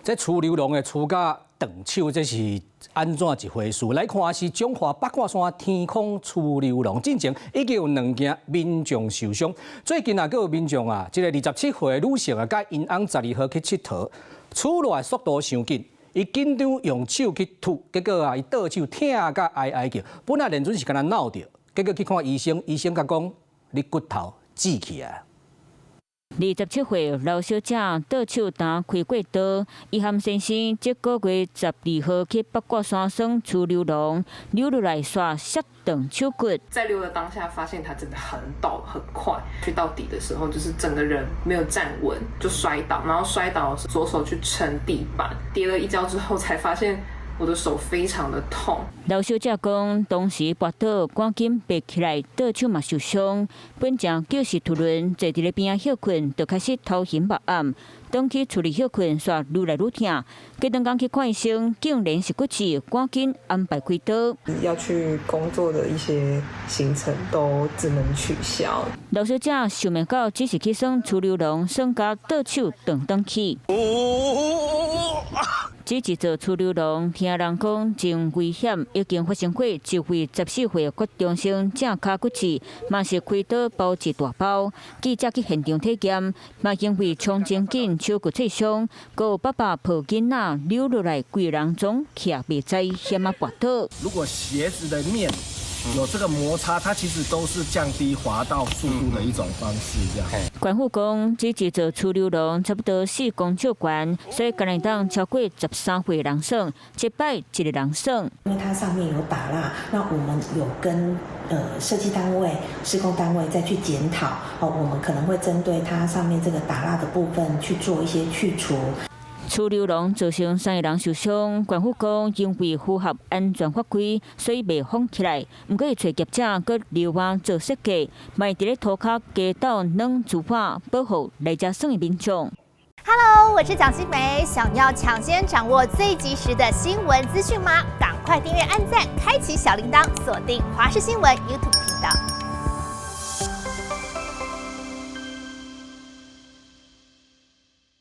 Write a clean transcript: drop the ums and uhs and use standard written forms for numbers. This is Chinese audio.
这추流龙的추甲断手，这是安怎一回事？来看是中华八卦山天空추流龙，进前已经有2件民众受伤。最近啊，有民众啊，这个27岁的女性啊，甲因翁12号去佚佗，厝内速度伤紧，伊紧张用手去吐，结果啊，伊倒手疼甲哀哀叫。本来连准是敢若闹着，结果去看医生，医生甲讲你骨头锯去啊。 27岁老小姐倒手打开过刀，伊和先生这个月12号去八卦山省추流龙，流落来刷摔断手骨。在溜的当下，发现他真的很抖很快，去到底的时候，就是整个人没有站稳就摔倒，然后摔倒是左手去撑地板，跌了一跤之后才发现。 我的手非常的痛。老小姐讲，当时跌倒，赶紧爬起来，倒手嘛受伤。本正就是突然坐伫咧边仔休困，就开始头晕目暗。当去处理休困，煞愈来愈疼。过两天去看医生，竟然是骨刺，赶紧安排开刀。要去工作的一些行程都只能取消。老小姐想袂到，只是去耍추流龙，耍甲倒手断去。 只一座추流龙，听人讲真危险，已经发生过一位14岁国中生正骹骨刺，嘛是开刀包一大包。记者去现场体检，嘛因为冲真紧手骨刺伤，还有爸爸抱囡仔流落来，规人总徛袂知险啊跌倒。如果鞋子的面有这个摩擦，它其实都是降低滑道速度的一种方式，这样。官府讲，这一座추流龙差不多4公尺宽，所以敢会当超过13岁人耍，一摆一个人耍。因为它上面有打蜡，那我们有跟设计单位、施工单位再去检讨，我们可能会针对它上面这个打蜡的部分去做一些去除。 추流龙造成3个人受伤，官府讲因为符合安全法规，所以未封起来。不过，找业者佮留网做设计，卖伫咧涂骹加倒软竹板，保护来遮耍的民众。Hello， 我是蒋欣梅。想要抢先掌握最及时的新闻资讯吗？赶快订阅、按赞、开启小铃铛，锁定华视新闻 YouTube 频道。